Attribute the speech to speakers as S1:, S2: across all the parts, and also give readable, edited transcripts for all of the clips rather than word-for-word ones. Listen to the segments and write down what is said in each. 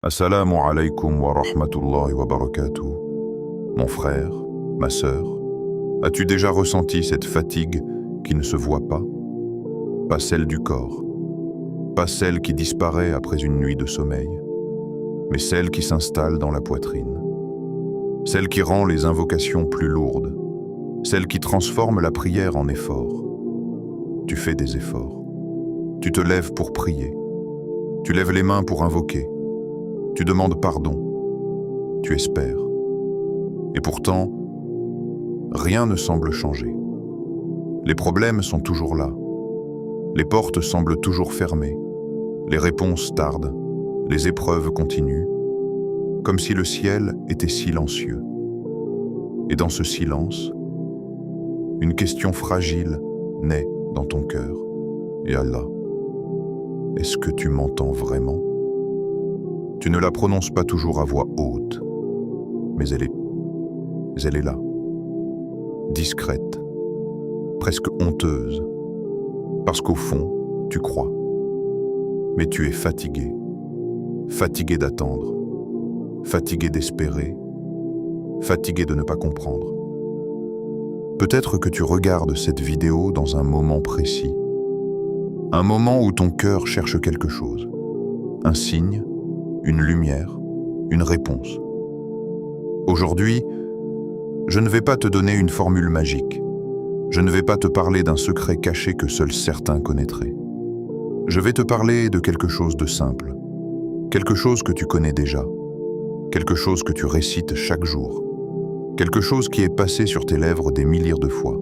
S1: Assalamu alaikum wa rahmatullahi wa barakatuh. Mon frère, ma sœur, as-tu déjà ressenti cette fatigue qui ne se voit pas? Pas celle du corps, pas celle qui disparaît après une nuit de sommeil, mais celle qui s'installe dans la poitrine, celle qui rend les invocations plus lourdes, celle qui transforme la prière en effort. Tu fais des efforts, tu te lèves pour prier, tu lèves les mains pour invoquer, tu demandes pardon, tu espères. Et pourtant, rien ne semble changer. Les problèmes sont toujours là. Les portes semblent toujours fermées. Les réponses tardent. Les épreuves continuent. Comme si le ciel était silencieux. Et dans ce silence, une question fragile naît dans ton cœur. Et Allah, est-ce que tu m'entends vraiment? Tu ne la prononces pas toujours à voix haute, mais elle est là, discrète, presque honteuse, parce qu'au fond, tu crois. Mais tu es fatigué, fatigué d'attendre, fatigué d'espérer, fatigué de ne pas comprendre. Peut-être que tu regardes cette vidéo dans un moment précis, un moment où ton cœur cherche quelque chose, un signe, une lumière, une réponse. Aujourd'hui, je ne vais pas te donner une formule magique. Je ne vais pas te parler d'un secret caché que seuls certains connaîtraient. Je vais te parler de quelque chose de simple, quelque chose que tu connais déjà, quelque chose que tu récites chaque jour, quelque chose qui est passé sur tes lèvres des milliers de fois,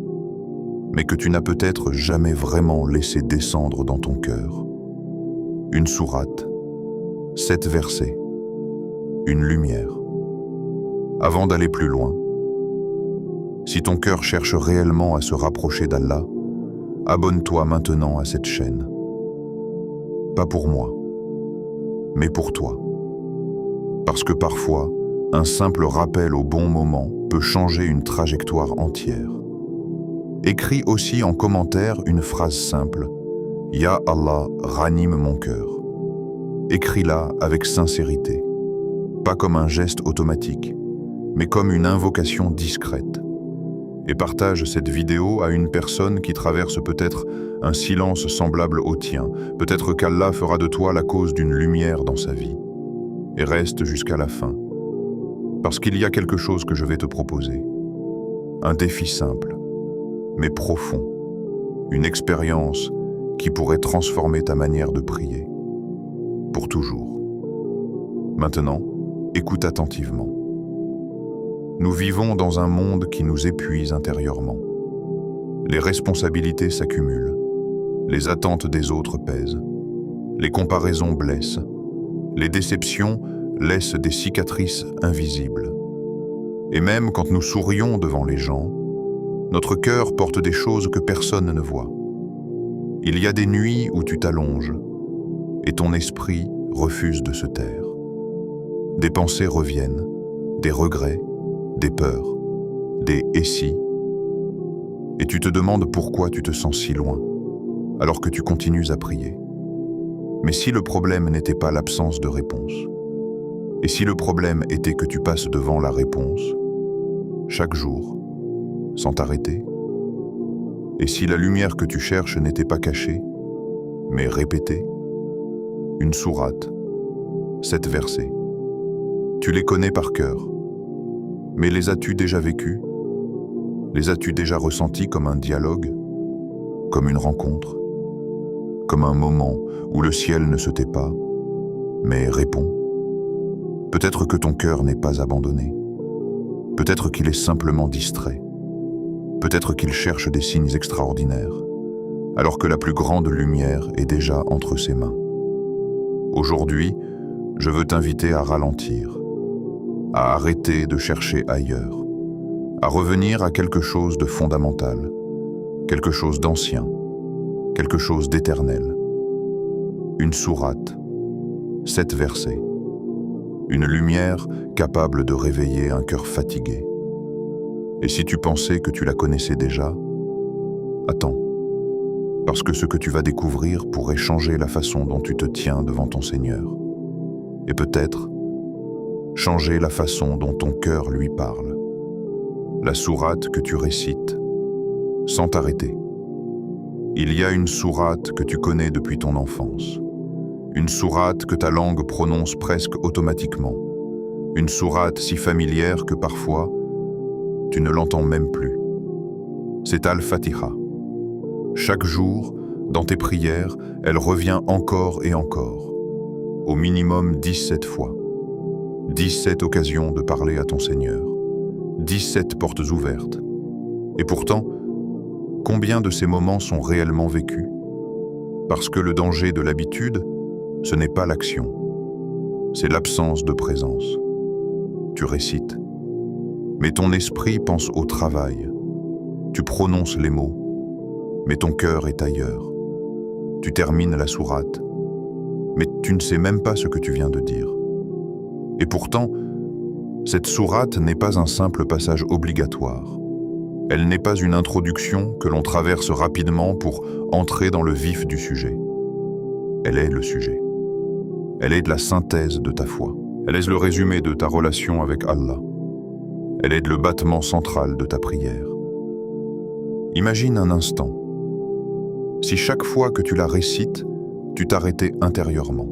S1: mais que tu n'as peut-être jamais vraiment laissé descendre dans ton cœur. Une sourate, 7 versets, une lumière. Avant d'aller plus loin, si ton cœur cherche réellement à se rapprocher d'Allah, abonne-toi maintenant à cette chaîne. Pas pour moi, mais pour toi. Parce que parfois, un simple rappel au bon moment peut changer une trajectoire entière. Écris aussi en commentaire une phrase simple, « Ya Allah, ranime mon cœur ». Écris-la avec sincérité, pas comme un geste automatique, mais comme une invocation discrète. Et partage cette vidéo à une personne qui traverse peut-être un silence semblable au tien. Peut-être qu'Allah fera de toi la cause d'une lumière dans sa vie. Et reste jusqu'à la fin, parce qu'il y a quelque chose que je vais te proposer. Un défi simple, mais profond. Une expérience qui pourrait transformer ta manière de prier. Pour toujours. Maintenant, écoute attentivement. Nous vivons dans un monde qui nous épuise intérieurement. Les responsabilités s'accumulent. Les attentes des autres pèsent. Les comparaisons blessent. Les déceptions laissent des cicatrices invisibles. Et même quand nous sourions devant les gens, notre cœur porte des choses que personne ne voit. Il y a des nuits où tu t'allonges, et ton esprit refuse de se taire. Des pensées reviennent, des regrets, des peurs, des « et si ?» Et tu te demandes pourquoi tu te sens si loin, alors que tu continues à prier. Mais si le problème n'était pas l'absence de réponse, et si le problème était que tu passes devant la réponse, chaque jour, sans t'arrêter, et si la lumière que tu cherches n'était pas cachée, mais répétée, une sourate, 7 versets. Tu les connais par cœur, mais les as-tu déjà vécus? Les as-tu déjà ressentis comme un dialogue, comme une rencontre, comme un moment où le ciel ne se tait pas, mais répond? Peut-être que ton cœur n'est pas abandonné. Peut-être qu'il est simplement distrait. Peut-être qu'il cherche des signes extraordinaires, alors que la plus grande lumière est déjà entre ses mains. Aujourd'hui, je veux t'inviter à ralentir, à arrêter de chercher ailleurs, à revenir à quelque chose de fondamental, quelque chose d'ancien, quelque chose d'éternel. Une sourate, 7 versets, une lumière capable de réveiller un cœur fatigué. Et si tu pensais que tu la connaissais déjà, attends. Parce que ce que tu vas découvrir pourrait changer la façon dont tu te tiens devant ton Seigneur. et peut-être changer la façon dont ton cœur lui parle. La sourate que tu récites sans t'arrêter. Il y a une sourate que tu connais depuis ton enfance. Une sourate que ta langue prononce presque automatiquement. Une sourate si familière que parfois, tu ne l'entends même plus. C'est Al-Fatiha. Chaque jour, dans tes prières, elle revient encore et encore. Au minimum 17 fois. 17 occasions de parler à ton Seigneur. 17 portes ouvertes. Et pourtant, combien de ces moments sont réellement vécus? Parce que le danger de l'habitude, ce n'est pas l'action. C'est l'absence de présence. Tu récites. Mais ton esprit pense au travail. Tu prononces les mots, mais ton cœur est ailleurs. Tu termines la sourate, mais tu ne sais même pas ce que tu viens de dire. Et pourtant, cette sourate n'est pas un simple passage obligatoire. Elle n'est pas une introduction que l'on traverse rapidement pour entrer dans le vif du sujet. Elle est le sujet. Elle est de la synthèse de ta foi. Elle est le résumé de ta relation avec Allah. Elle est le battement central de ta prière. Imagine un instant. Si chaque fois que tu la récites, tu t'arrêtais intérieurement.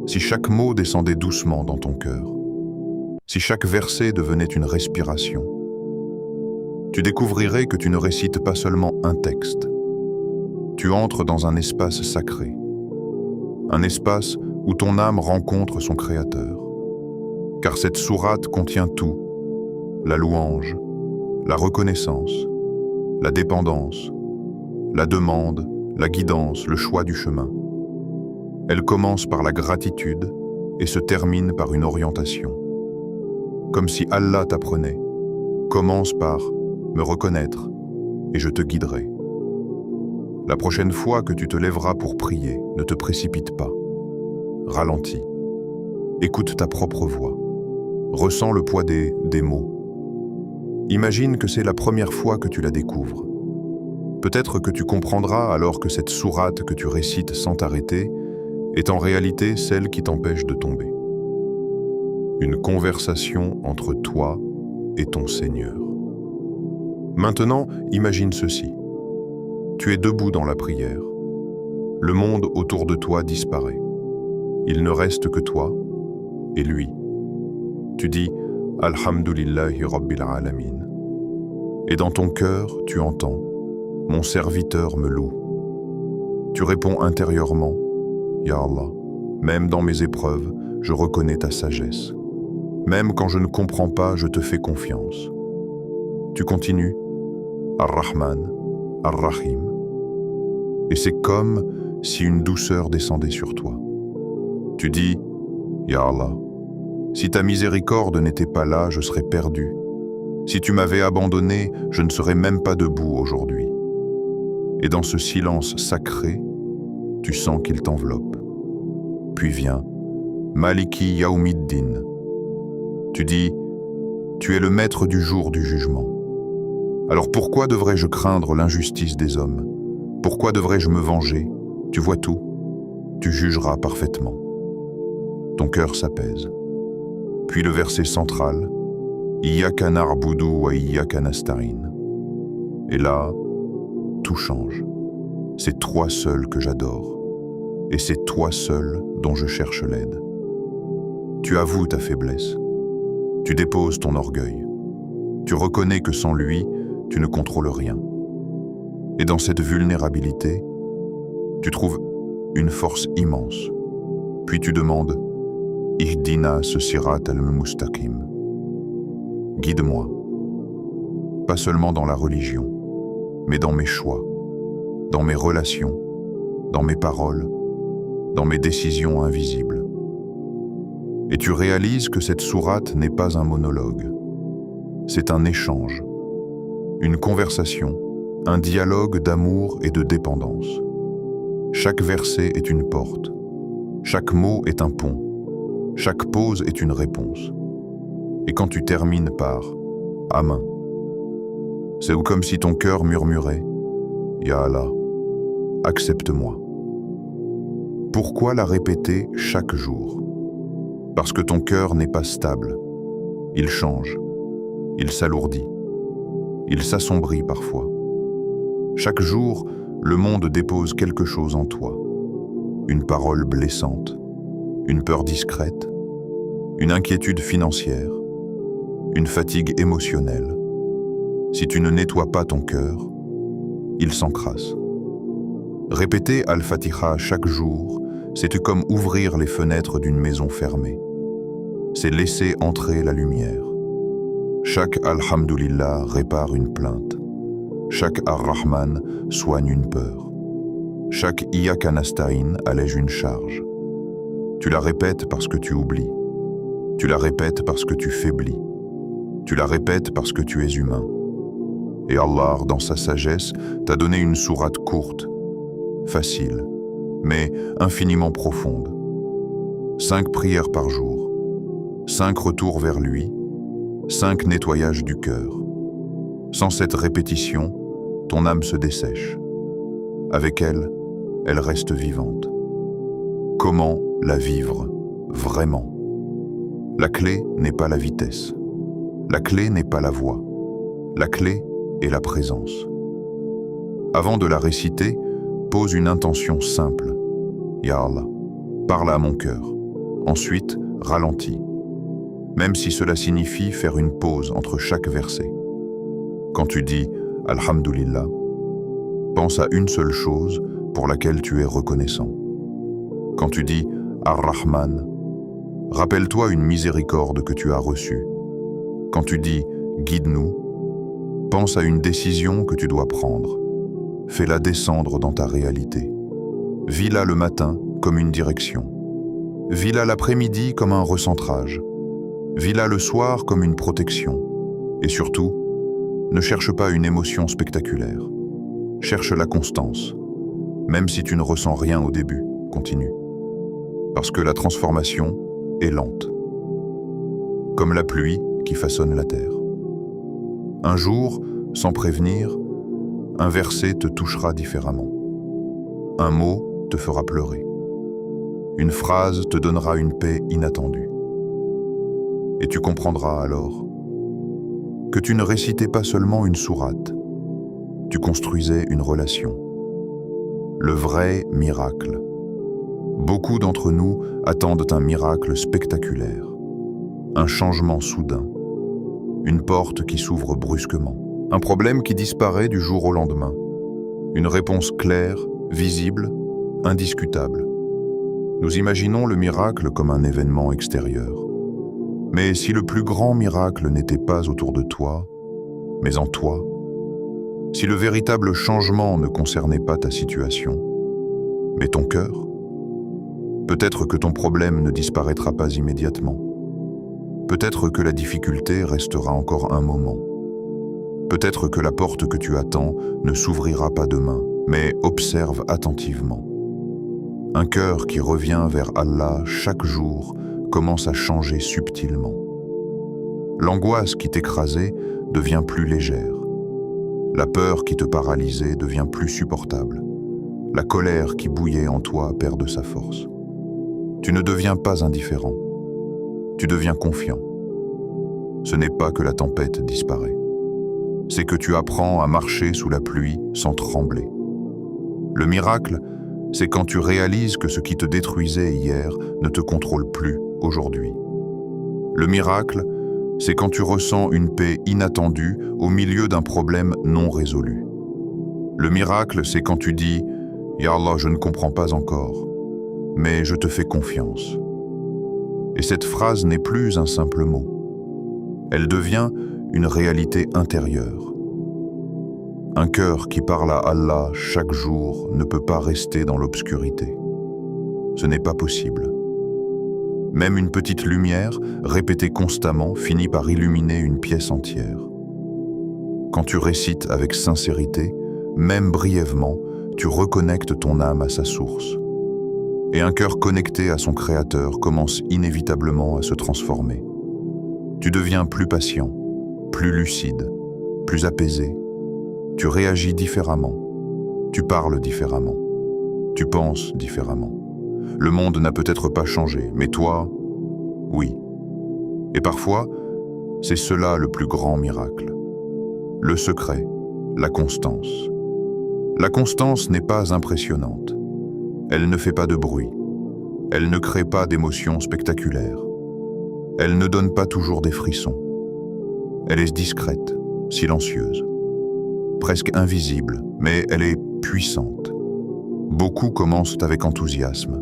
S1: Si chaque mot descendait doucement dans ton cœur. Si chaque verset devenait une respiration. Tu découvrirais que tu ne récites pas seulement un texte. Tu entres dans un espace sacré. Un espace où ton âme rencontre son Créateur. Car cette sourate contient tout. La louange, la reconnaissance, la dépendance, la demande, la guidance, le choix du chemin. Elle commence par la gratitude et se termine par une orientation. Comme si Allah t'apprenait. Commence par me reconnaître et je te guiderai. La prochaine fois que tu te lèveras pour prier, ne te précipite pas. Ralentis. Écoute ta propre voix. Ressens le poids des mots. Imagine que c'est la première fois que tu la découvres. Peut-être que tu comprendras alors que cette sourate que tu récites sans t'arrêter est en réalité celle qui t'empêche de tomber. Une conversation entre toi et ton Seigneur. Maintenant, imagine ceci. Tu es debout dans la prière. Le monde autour de toi disparaît. Il ne reste que toi et lui. Tu dis « Alhamdulillahi Rabbil Alamin ». Et dans ton cœur, tu entends « Mon serviteur me loue ». Tu réponds intérieurement « Ya Allah, même dans mes épreuves, je reconnais ta sagesse. Même quand je ne comprends pas, je te fais confiance. » Tu continues « Ar-Rahman, Ar-Rahim ». Et c'est comme si une douceur descendait sur toi. Tu dis « Ya Allah, si ta miséricorde n'était pas là, je serais perdu. Si tu m'avais abandonné, je ne serais même pas debout aujourd'hui. » Et dans ce silence sacré, tu sens qu'il t'enveloppe. Puis vient Maliki Yawmiddin. Tu dis « Tu es le maître du jour du jugement. Alors pourquoi devrais-je craindre l'injustice des hommes? Pourquoi devrais-je me venger? Tu vois tout. Tu jugeras parfaitement. » Ton cœur s'apaise. Puis le verset central, Iyyaka na'budu wa iyyaka nasta'in. Et là, tout change. C'est toi seul que j'adore. Et c'est toi seul dont je cherche l'aide. Tu avoues ta faiblesse. Tu déposes ton orgueil. Tu reconnais que sans lui, tu ne contrôles rien. Et dans cette vulnérabilité, tu trouves une force immense. Puis tu demandes Ihdina sirat al-mustaqim. Guide-moi. Pas seulement dans la religion, mais dans mes choix, dans mes relations, dans mes paroles, dans mes décisions invisibles. Et tu réalises que cette sourate n'est pas un monologue. C'est un échange, une conversation, un dialogue d'amour et de dépendance. Chaque verset est une porte, chaque mot est un pont, chaque pause est une réponse. Et quand tu termines par « Amen », c'est comme si ton cœur murmurait « Ya Allah, accepte-moi ». Pourquoi la répéter chaque jour? Parce que ton cœur n'est pas stable. Il change. Il s'alourdit. Il s'assombrit parfois. Chaque jour, le monde dépose quelque chose en toi. Une parole blessante, une peur discrète, une inquiétude financière, une fatigue émotionnelle. Si tu ne nettoies pas ton cœur, il s'encrasse. Répéter Al-Fatiha chaque jour, c'est comme ouvrir les fenêtres d'une maison fermée. C'est laisser entrer la lumière. Chaque Alhamdulillah répare une plainte. Chaque Ar-Rahman soigne une peur. Chaque Iyyaka Nasta'in allège une charge. Tu la répètes parce que tu oublies. Tu la répètes parce que tu faiblis. Tu la répètes parce que tu es humain. Et Allah, dans sa sagesse, t'a donné une sourate courte, facile, mais infiniment profonde. 5 prières par jour, 5 retours vers lui, 5 nettoyages du cœur. Sans cette répétition, ton âme se dessèche. Avec elle, elle reste vivante. Comment la vivre vraiment? La clé n'est pas la vitesse. La clé n'est pas la voix. La clé est la présence. Avant de la réciter, pose une intention simple. Ya Allah, parle à mon cœur. Ensuite, ralentis. Même si cela signifie faire une pause entre chaque verset. Quand tu dis Alhamdulillah, pense à une seule chose pour laquelle tu es reconnaissant. Quand tu dis Ar-Rahman, rappelle-toi une miséricorde que tu as reçue. Quand tu dis guide-nous, pense à une décision que tu dois prendre. Fais-la descendre dans ta réalité. Vis-la le matin comme une direction. Vis-la l'après-midi comme un recentrage. Vis-la le soir comme une protection. Et surtout, ne cherche pas une émotion spectaculaire. Cherche la constance. Même si tu ne ressens rien au début, continue. Parce que la transformation est lente. Comme la pluie qui façonne la terre. Un jour, sans prévenir, un verset te touchera différemment. Un mot te fera pleurer. Une phrase te donnera une paix inattendue. Et tu comprendras alors que tu ne récitais pas seulement une sourate, tu construisais une relation. Le vrai miracle. Beaucoup d'entre nous attendent un miracle spectaculaire, un changement soudain, une porte qui s'ouvre brusquement, un problème qui disparaît du jour au lendemain, une réponse claire, visible, indiscutable. Nous imaginons le miracle comme un événement extérieur. Mais si le plus grand miracle n'était pas autour de toi, mais en toi, si le véritable changement ne concernait pas ta situation, mais ton cœur, peut-être que ton problème ne disparaîtra pas immédiatement. Peut-être que la difficulté restera encore un moment. Peut-être que la porte que tu attends ne s'ouvrira pas demain, mais observe attentivement. Un cœur qui revient vers Allah chaque jour commence à changer subtilement. L'angoisse qui t'écrasait devient plus légère. La peur qui te paralysait devient plus supportable. La colère qui bouillait en toi perd de sa force. Tu ne deviens pas indifférent. Tu deviens confiant. Ce n'est pas que la tempête disparaît. C'est que tu apprends à marcher sous la pluie sans trembler. Le miracle, c'est quand tu réalises que ce qui te détruisait hier ne te contrôle plus aujourd'hui. Le miracle, c'est quand tu ressens une paix inattendue au milieu d'un problème non résolu. Le miracle, c'est quand tu dis « Ya Allah, je ne comprends pas encore, mais je te fais confiance ». Et cette phrase n'est plus un simple mot. Elle devient une réalité intérieure. Un cœur qui parle à Allah chaque jour ne peut pas rester dans l'obscurité. Ce n'est pas possible. Même une petite lumière, répétée constamment, finit par illuminer une pièce entière. Quand tu récites avec sincérité, même brièvement, tu reconnectes ton âme à sa source. Et un cœur connecté à son Créateur commence inévitablement à se transformer. Tu deviens plus patient, plus lucide, plus apaisé. Tu réagis différemment. Tu parles différemment. Tu penses différemment. Le monde n'a peut-être pas changé, mais toi, Oui. Et parfois, c'est cela le plus grand miracle. Le secret, la constance. La constance n'est pas impressionnante. Elle ne fait pas de bruit. Elle ne crée pas d'émotions spectaculaires. Elle ne donne pas toujours des frissons. Elle est discrète, silencieuse, presque invisible, mais elle est puissante. Beaucoup commencent avec enthousiasme.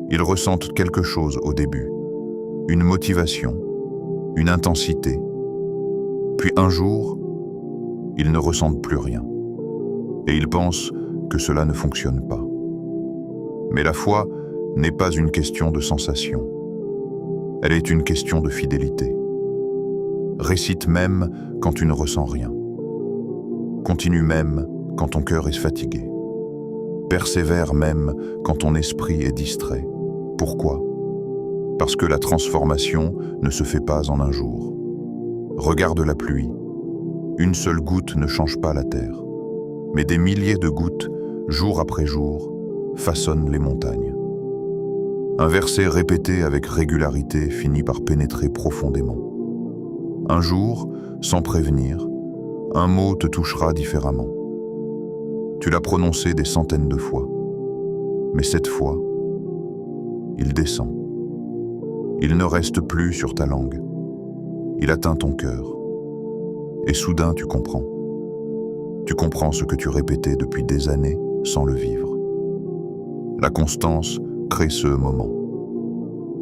S1: Ils ressentent quelque chose au début, une motivation, une intensité. Puis un jour, ils ne ressentent plus rien. Et ils pensent que cela ne fonctionne pas. Mais la foi n'est pas une question de sensation. Elle est une question de fidélité. Récite même quand tu ne ressens rien. Continue même quand ton cœur est fatigué. Persévère même quand ton esprit est distrait. Pourquoi? Parce que la transformation ne se fait pas en un jour. Regarde la pluie. Une seule goutte ne change pas la terre. Mais des milliers de gouttes, jour après jour, façonnent les montagnes. Un verset répété avec régularité finit par pénétrer profondément. Un jour, sans prévenir, un mot te touchera différemment. Tu l'as prononcé des centaines de fois. Mais cette fois, il descend. Il ne reste plus sur ta langue. Il atteint ton cœur. Et soudain, tu comprends. Tu comprends ce que tu répétais depuis des années sans le vivre. La constance crée ce moment.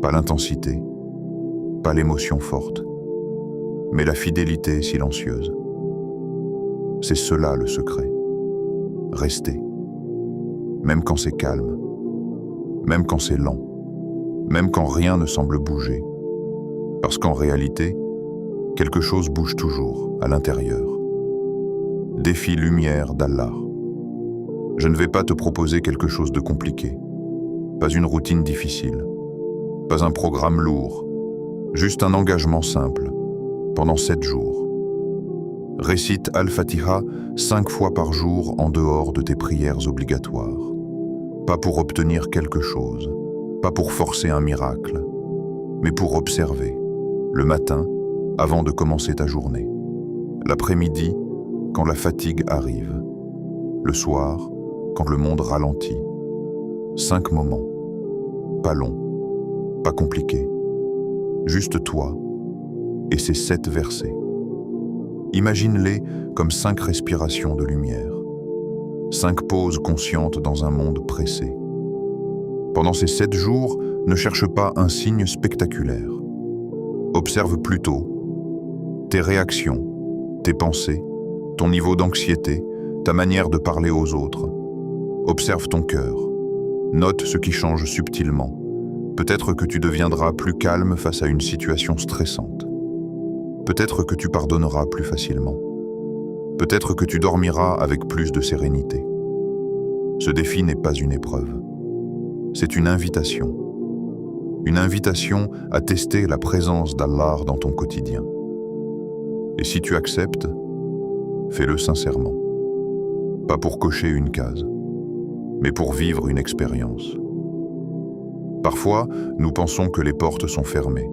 S1: Pas l'intensité, pas l'émotion forte, mais la fidélité silencieuse. C'est cela le secret. Rester. Même quand c'est calme, même quand c'est lent, même quand rien ne semble bouger. Parce qu'en réalité, quelque chose bouge toujours à l'intérieur. Défi lumière d'Allah. Je ne vais pas te proposer quelque chose de compliqué, pas une routine difficile, pas un programme lourd, juste un engagement simple, pendant 7 jours. Récite Al-Fatiha 5 fois par jour en dehors de tes prières obligatoires. Pas pour obtenir quelque chose, pas pour forcer un miracle, mais pour observer, le matin, avant de commencer ta journée, l'après-midi, quand la fatigue arrive, le soir, quand le monde ralentit. 5 moments, pas longs, pas compliqués, juste toi et ces 7 versets. Imagine-les comme 5 respirations de lumière, 5 pauses conscientes dans un monde pressé. Pendant ces 7 jours, ne cherche pas un signe spectaculaire. Observe plutôt tes réactions, tes pensées, ton niveau d'anxiété, ta manière de parler aux autres. Observe ton cœur. Note ce qui change subtilement. Peut-être que tu deviendras plus calme face à une situation stressante. Peut-être que tu pardonneras plus facilement. Peut-être que tu dormiras avec plus de sérénité. Ce défi n'est pas une épreuve. C'est une invitation. Une invitation à tester la présence d'Allah dans ton quotidien. Et si tu acceptes, fais-le sincèrement. Pas pour cocher une case, mais pour vivre une expérience. Parfois, nous pensons que les portes sont fermées.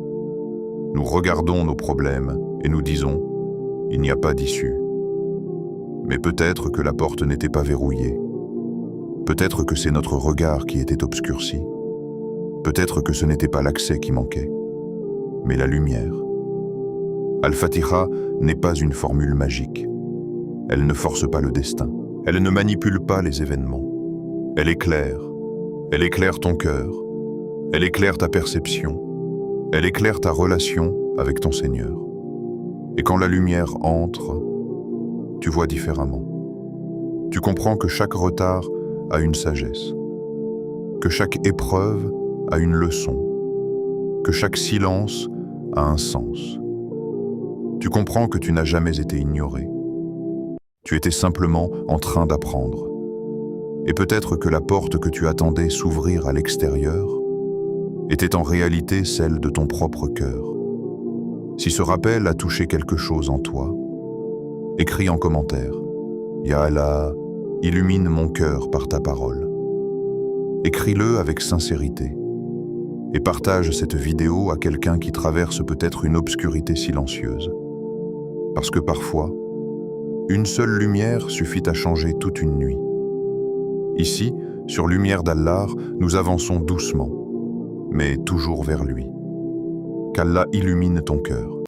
S1: Nous regardons nos problèmes et nous disons « il n'y a pas d'issue ». Mais peut-être que la porte n'était pas verrouillée. Peut-être que c'est notre regard qui était obscurci. Peut-être que ce n'était pas l'accès qui manquait, mais la lumière. Al-Fatiha n'est pas une formule magique. Elle ne force pas le destin. Elle ne manipule pas les événements. Elle éclaire. Elle éclaire ton cœur. Elle éclaire ta perception. Elle éclaire ta relation avec ton Seigneur. Et quand la lumière entre, tu vois différemment. Tu comprends que chaque retard a une sagesse, que chaque épreuve a une leçon, que chaque silence a un sens. Tu comprends que tu n'as jamais été ignoré. Tu étais simplement en train d'apprendre. Et peut-être que la porte que tu attendais s'ouvrir à l'extérieur était en réalité celle de ton propre cœur. Si ce rappel a touché quelque chose en toi, écris en commentaire « Ya Allah, illumine mon cœur par ta parole ». Écris-le avec sincérité. et partage cette vidéo à quelqu'un qui traverse peut-être une obscurité silencieuse. Parce que parfois, une seule lumière suffit à changer toute une nuit. Ici, sur Lumière d'Allah, nous avançons doucement, mais toujours vers lui. Qu'Allah illumine ton cœur.